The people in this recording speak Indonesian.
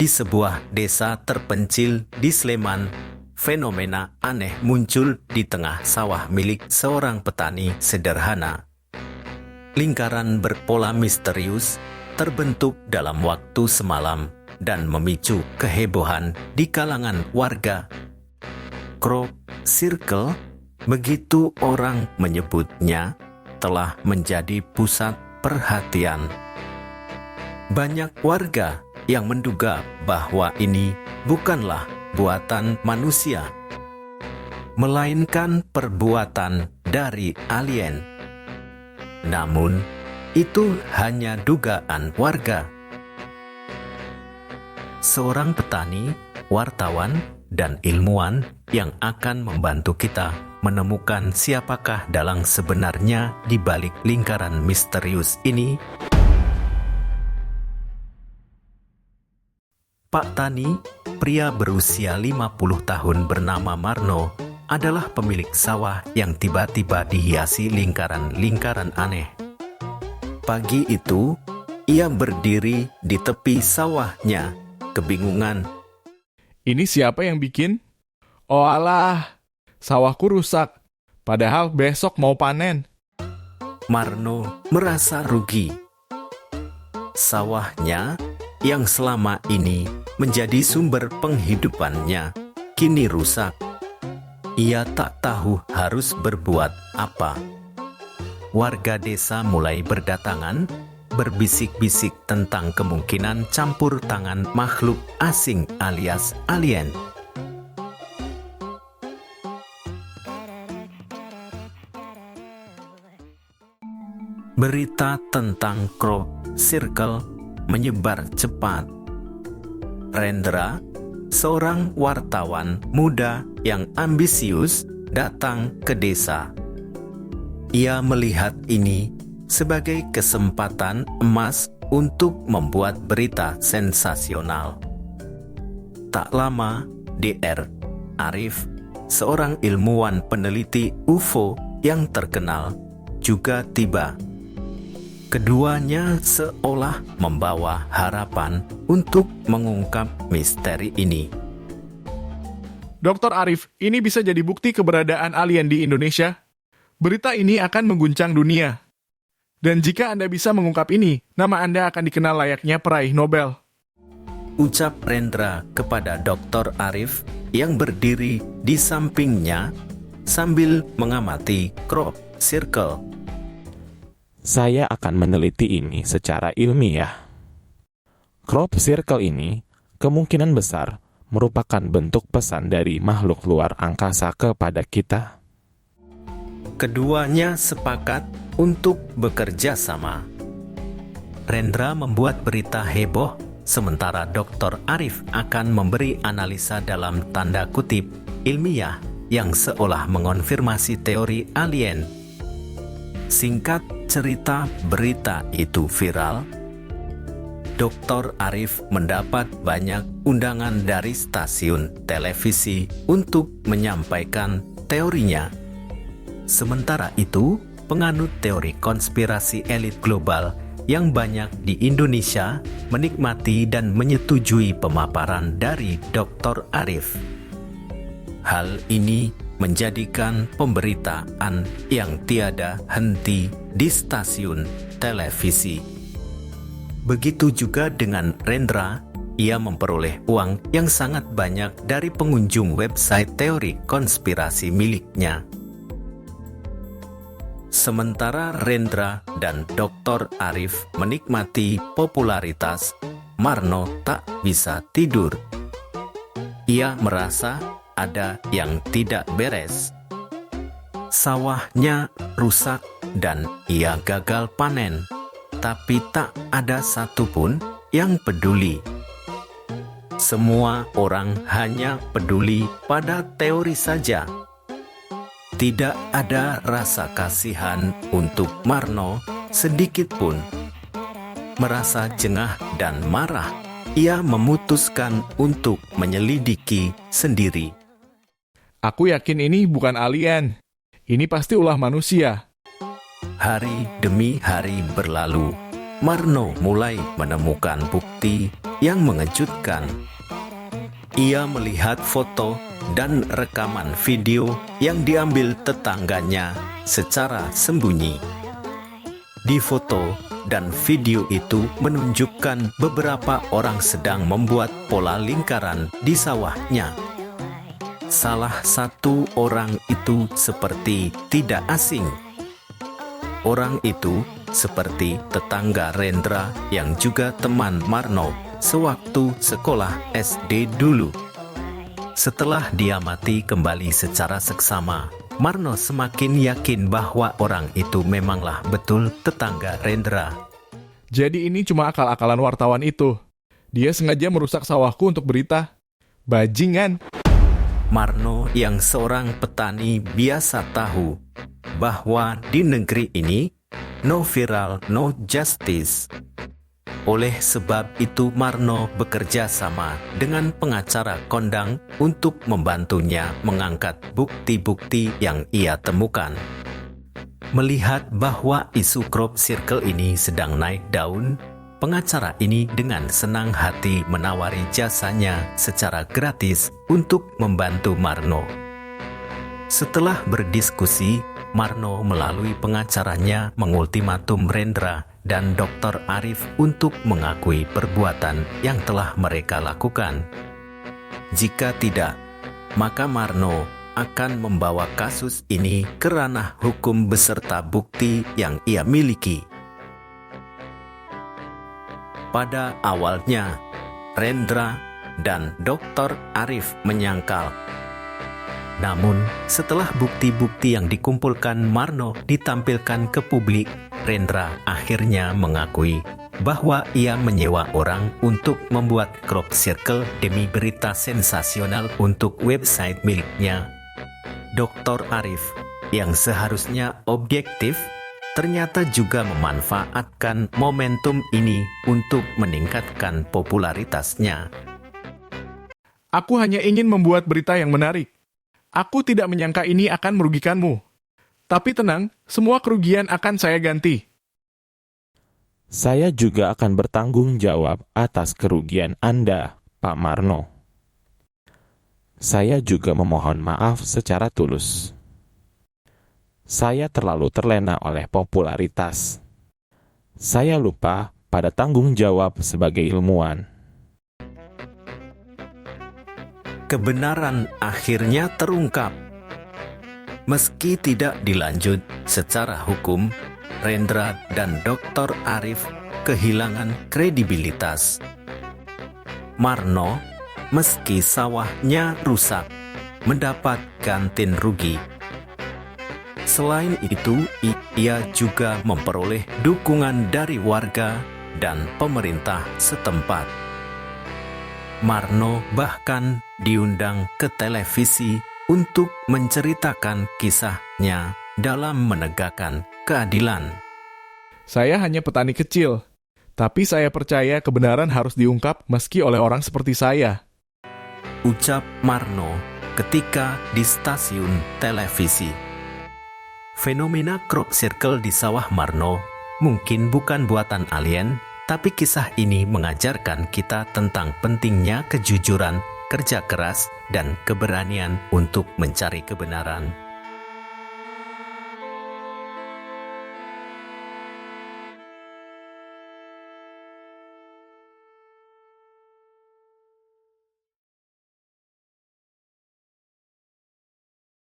Di sebuah desa terpencil di Sleman, fenomena aneh muncul di tengah sawah milik seorang petani sederhana. Lingkaran berpola misterius terbentuk dalam waktu semalam dan memicu kehebohan di kalangan warga. Crop Circle, begitu orang menyebutnya, telah menjadi pusat perhatian. Banyak warga yang menduga bahwa ini bukanlah buatan manusia, melainkan perbuatan dari alien. Namun, itu hanya dugaan warga. Seorang petani, wartawan, dan ilmuwan yang akan membantu kita menemukan siapakah dalang sebenarnya di balik lingkaran misterius ini. Pak Tani, pria berusia 50 tahun bernama Marno, adalah pemilik sawah yang tiba-tiba dihiasi lingkaran-lingkaran aneh. Pagi itu, ia berdiri di tepi sawahnya, kebingungan. Ini siapa yang bikin? Oh alah, sawahku rusak, padahal besok mau panen. Marno merasa rugi. Sawahnya yang selama ini menjadi sumber penghidupannya, kini rusak. Ia tak tahu harus berbuat apa. Warga desa mulai berdatangan, berbisik-bisik tentang kemungkinan campur tangan makhluk asing alias alien. Berita tentang Crop Circle menyebar cepat. Rendra, seorang wartawan muda yang ambisius, datang ke desa. Ia melihat ini sebagai kesempatan emas untuk membuat berita sensasional. Tak lama, Dr. Arif, seorang ilmuwan peneliti UFO yang terkenal, juga tiba. Keduanya seolah membawa harapan untuk mengungkap misteri ini. Dr. Arif, ini bisa jadi bukti keberadaan alien di Indonesia. Berita ini akan mengguncang dunia. Dan jika Anda bisa mengungkap ini, nama Anda akan dikenal layaknya peraih Nobel. Ucap Rendra kepada Dr. Arif yang berdiri di sampingnya sambil mengamati Crop Circle. Saya akan meneliti ini secara ilmiah. Crop Circle ini kemungkinan besar merupakan bentuk pesan dari makhluk luar angkasa kepada kita. Keduanya sepakat untuk bekerja sama. Rendra membuat berita heboh, sementara Dr. Arif akan memberi analisa dalam tanda kutip ilmiah yang seolah mengonfirmasi teori alien. Singkat cerita, berita itu viral. Dr. Arif mendapat banyak undangan dari stasiun televisi untuk menyampaikan teorinya. Sementara itu, penganut teori konspirasi elit global yang banyak di Indonesia menikmati dan menyetujui pemaparan dari Dr. Arif. Hal ini menjadikan pemberitaan yang tiada henti di stasiun televisi. Begitu juga dengan Rendra, ia memperoleh uang yang sangat banyak dari pengunjung website teori konspirasi miliknya. Sementara Rendra dan Dr. Arif menikmati popularitas, Marno tak bisa tidur. Ia merasa ada yang tidak beres. Sawahnya rusak dan ia gagal panen, tapi tak ada satupun yang peduli. Semua orang hanya peduli pada teori saja. Tidak ada rasa kasihan untuk Marno sedikit pun. Merasa jengah dan marah, ia memutuskan untuk menyelidiki sendiri. Aku yakin ini bukan alien. Ini pasti ulah manusia. Hari demi hari berlalu. Marno mulai menemukan bukti yang mengejutkan. Ia melihat foto dan rekaman video yang diambil tetangganya secara sembunyi. Di foto dan video itu menunjukkan beberapa orang sedang membuat pola lingkaran di sawahnya. Salah satu orang itu seperti tidak asing. Orang itu seperti tetangga Rendra yang juga teman Marno sewaktu sekolah SD dulu. Setelah diamati kembali secara seksama, Marno semakin yakin bahwa orang itu memanglah betul tetangga Rendra. Jadi ini cuma akal-akalan wartawan itu. Dia sengaja merusak sawahku untuk berita. Bajingan. Marno yang seorang petani biasa tahu bahwa di negeri ini no viral, no justice. Oleh sebab itu Marno bekerja sama dengan pengacara kondang untuk membantunya mengangkat bukti-bukti yang ia temukan. Melihat bahwa isu crop circle ini sedang naik daun, pengacara ini dengan senang hati menawari jasanya secara gratis untuk membantu Marno. Setelah berdiskusi, Marno melalui pengacaranya mengultimatum Rendra dan Dr. Arif untuk mengakui perbuatan yang telah mereka lakukan. Jika tidak, maka Marno akan membawa kasus ini ke ranah hukum beserta bukti yang ia miliki. Pada awalnya, Rendra dan Dr. Arif menyangkal. Namun, setelah bukti-bukti yang dikumpulkan Marno ditampilkan ke publik, Rendra akhirnya mengakui bahwa ia menyewa orang untuk membuat crop circle demi berita sensasional untuk website miliknya. Dr. Arif, yang seharusnya objektif, ternyata juga memanfaatkan momentum ini untuk meningkatkan popularitasnya. Aku hanya ingin membuat berita yang menarik. Aku tidak menyangka ini akan merugikanmu. Tapi tenang, semua kerugian akan saya ganti. Saya juga akan bertanggung jawab atas kerugian Anda, Pak Marno. Saya juga memohon maaf secara tulus. Saya terlalu terlena oleh popularitas. Saya lupa pada tanggung jawab sebagai ilmuwan. Kebenaran akhirnya terungkap. Meski tidak dilanjut secara hukum, Rendra dan Dr. Arif kehilangan kredibilitas. Marno, meski sawahnya rusak, mendapat ganti rugi. Selain itu, ia juga memperoleh dukungan dari warga dan pemerintah setempat. Marno bahkan diundang ke televisi untuk menceritakan kisahnya dalam menegakkan keadilan. Saya hanya petani kecil, tapi saya percaya kebenaran harus diungkap meski oleh orang seperti saya. Ucap Marno ketika di stasiun televisi. Fenomena crop circle di sawah Marno mungkin bukan buatan alien, tapi kisah ini mengajarkan kita tentang pentingnya kejujuran, kerja keras, dan keberanian untuk mencari kebenaran.